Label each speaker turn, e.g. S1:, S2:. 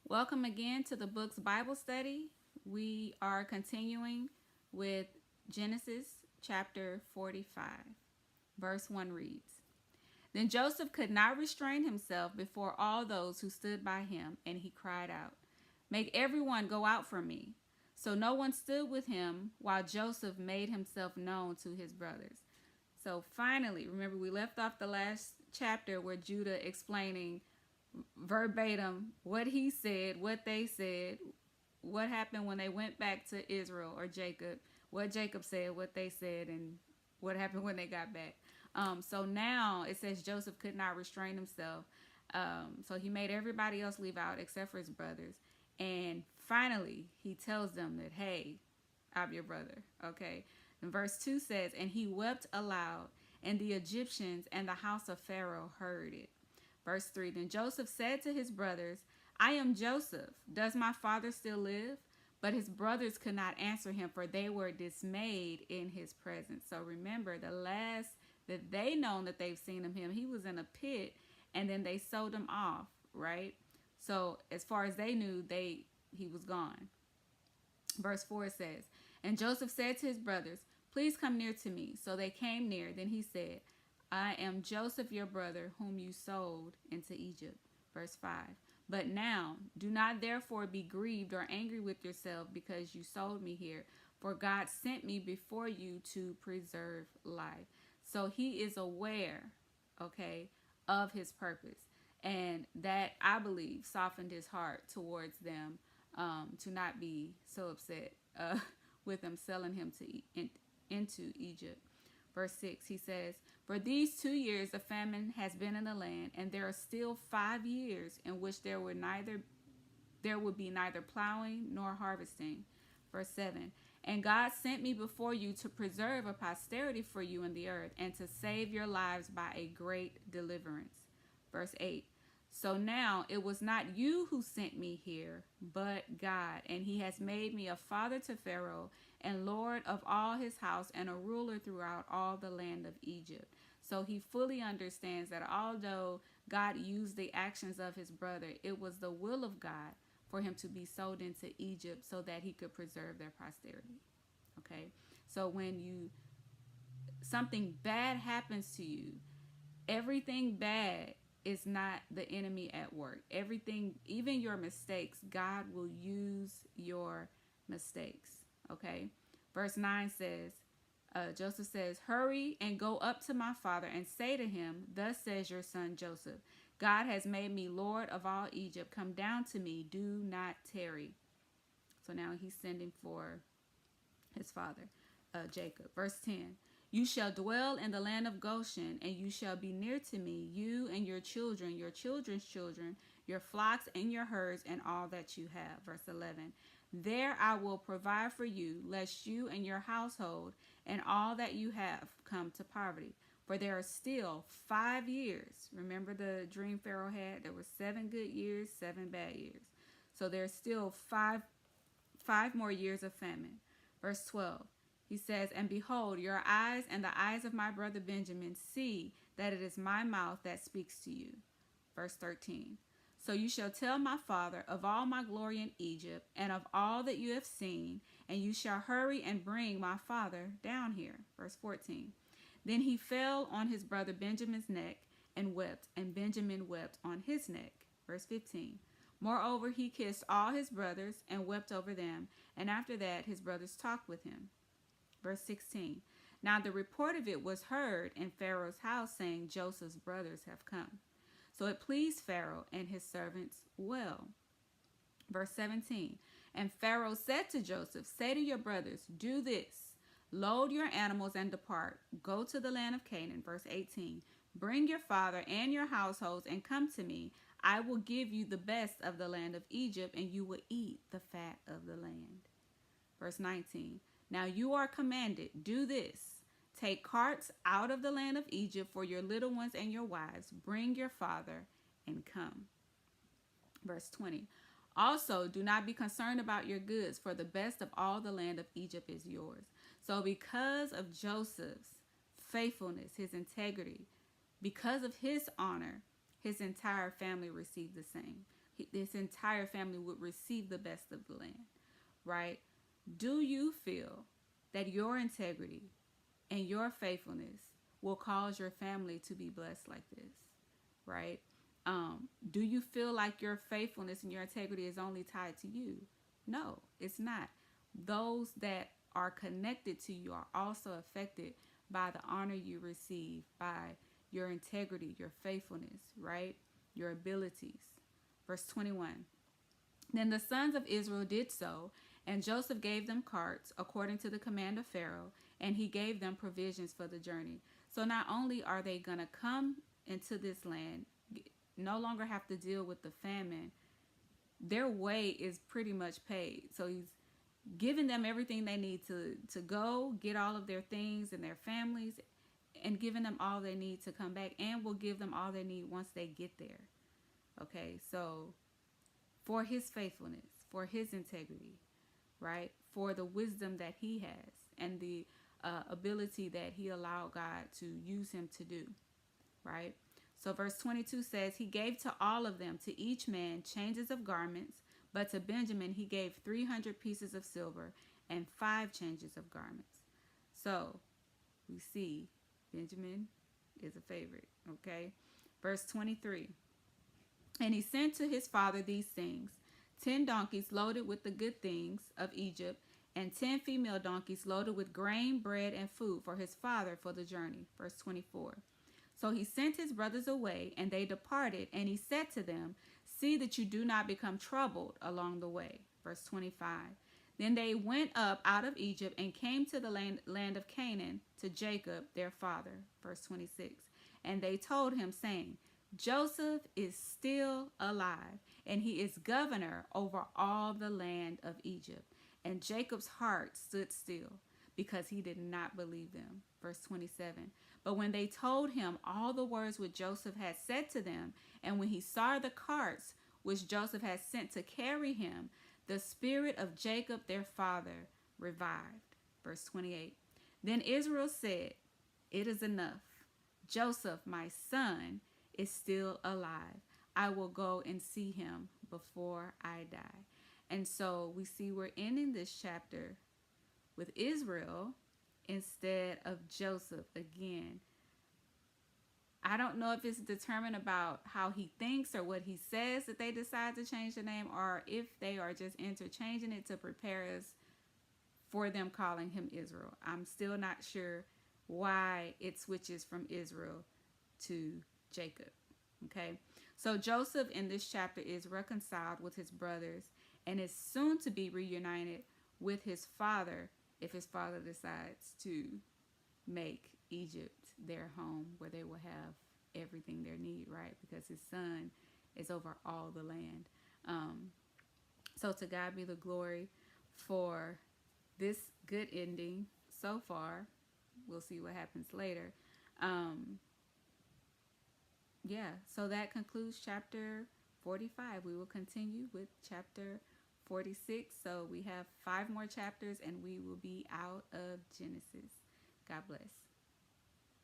S1: Welcome again to the Books Bible Study. We are continuing with Genesis chapter 45. Verse 1 reads, Then Joseph could not restrain himself before all those who stood by him, and he cried out, Make everyone go out from me. So no one stood with him while Joseph made himself known to his brothers. So finally, remember we left off the last chapter where Judah explaining verbatim what he said, what they said, what happened when they went back to Israel or Jacob, what Jacob said, what they said, and what happened when they got back. So now it says Joseph could not restrain himself. So he made everybody else leave out except for his brothers. And finally, he tells them that, hey, I'm your brother. Okay. And verse 2 says, And he wept aloud, and the Egyptians and the house of Pharaoh heard it. Verse 3 Then Joseph said to his brothers, I am Joseph. Does my father still live? But his brothers could not answer him, for they were dismayed in his presence. So remember, the last that they known that they've seen him, he was in a pit, and then they sold him off, right? So as far as they knew, he was gone. Verse 4 says, And Joseph said to his brothers, Please come near to me. So they came near. Then he said, I am Joseph your brother, whom you sold into Egypt. Verse 5. But now, do not therefore be grieved or angry with yourself because you sold me here, for God sent me before you to preserve life. So he is aware, okay, of his purpose. And that, I believe, softened his heart towards them, to not be so upset with them selling him into Egypt. Verse 6, he says, For these 2 years a famine has been in the land, and there are still 5 years in which there would be neither plowing nor harvesting. Verse 7, And God sent me before you to preserve a posterity for you in the earth, and to save your lives by a great deliverance. Verse 8, So now it was not you who sent me here, but God, and he has made me a father to Pharaoh, and Lord of all his house, and a ruler throughout all the land of Egypt. So he fully understands that although God used the actions of his brother, it was the will of God for him to be sold into Egypt so that he could preserve their posterity. Okay? So when something bad happens to you, everything bad is not the enemy at work. Everything, even your mistakes, God will use your mistakes. Okay? Verse 9 says, Joseph says, Hurry and go up to my father and say to him, Thus says your son Joseph, God has made me Lord of all Egypt. Come down to me. Do not tarry. So now he's sending for his father, Jacob. Verse 10, You shall dwell in the land of Goshen, and you shall be near to me, you and your children, your children's children, your flocks and your herds, and all that you have. Verse 11, There I will provide for you, lest you and your household and all that you have come to poverty. For there are still 5 years. Remember the dream Pharaoh had? There were 7 good years, 7 bad years. So there's still five more years of famine. Verse 12, he says, And behold, your eyes and the eyes of my brother Benjamin see that it is my mouth that speaks to you. Verse 13, So you shall tell my father of all my glory in Egypt and of all that you have seen, and you shall hurry and bring my father down here. Verse 14, Then he fell on his brother Benjamin's neck and wept, and Benjamin wept on his neck. Verse 15, Moreover, he kissed all his brothers and wept over them, and after that his brothers talked with him. Verse 16, Now the report of it was heard in Pharaoh's house, saying, Joseph's brothers have come. So it pleased Pharaoh and his servants well. Verse 17, And Pharaoh said to Joseph, Say to your brothers, Do this, load your animals and depart, go to the land of Canaan. Verse 18, Bring your father and your households and come to me. I will give you the best of the land of Egypt, and you will eat the fat of the land. Verse 19, Now you are commanded, do this. Take carts out of the land of Egypt for your little ones and your wives. Bring your father and come. Verse 20, Also do not be concerned about your goods, for the best of all the land of Egypt is yours. So because of Joseph's faithfulness, his integrity, because of his honor, his entire family received the same. His entire family would receive the best of the land, right? Do you feel that your integrity and your faithfulness will cause your family to be blessed like this, right? Do you feel like your faithfulness and your integrity is only tied to you? No, it's not. Those that are connected to you are also affected by the honor you receive, by your integrity, your faithfulness, right? Your abilities. Verse 21. Then the sons of Israel did so, and Joseph gave them carts according to the command of Pharaoh, and he gave them provisions for the journey. So not only are they going to come into this land, no longer have to deal with the famine, their way is pretty much paid. So he's giving them everything they need to go get all of their things and their families, and giving them all they need to come back, and will give them all they need once they get there. Okay, so for his faithfulness, for his integrity, right? For the wisdom that he has and the ability that he allowed God to use him to do, right? So verse 22 says, he gave to all of them, to each man, changes of garments, but to Benjamin he gave 300 pieces of silver and 5 changes of garments. So we see Benjamin is a favorite, okay? Verse 23. And he sent to his father these things: 10 donkeys loaded with the good things of Egypt, and 10 female donkeys loaded with grain, bread, and food for his father for the journey. Verse 24. So he sent his brothers away, and they departed, and he said to them, see that you do not become troubled along the way. Verse 25. Then they went up out of Egypt and came to the land of Canaan to Jacob their father. Verse 26. And they told him, saying, Joseph is still alive, and he is governor over all the land of Egypt. And Jacob's heart stood still, because he did not believe them. Verse 27. But when they told him all the words which Joseph had said to them, and when he saw the carts which Joseph had sent to carry him, the spirit of Jacob their father revived. Verse 28. Then Israel said, it is enough. Joseph, my son, is still alive. I will go and see him before I die. And so we see we're ending this chapter with Israel instead of Joseph again. I don't know if it's determined about how he thinks or what he says that they decide to change the name, or if they are just interchanging it to prepare us for them calling him Israel. I'm still not sure why it switches from Israel to Jacob. Okay, so Joseph in this chapter is reconciled with his brothers and is soon to be reunited with his father, if his father decides to make Egypt their home where they will have everything they need, right? Because his son is over all the land. So to God be the glory for this good ending so far. We'll see what happens later. Yeah, so that concludes chapter 45. We will continue with chapter 46. So we have 5 more chapters and we will be out of Genesis. God bless.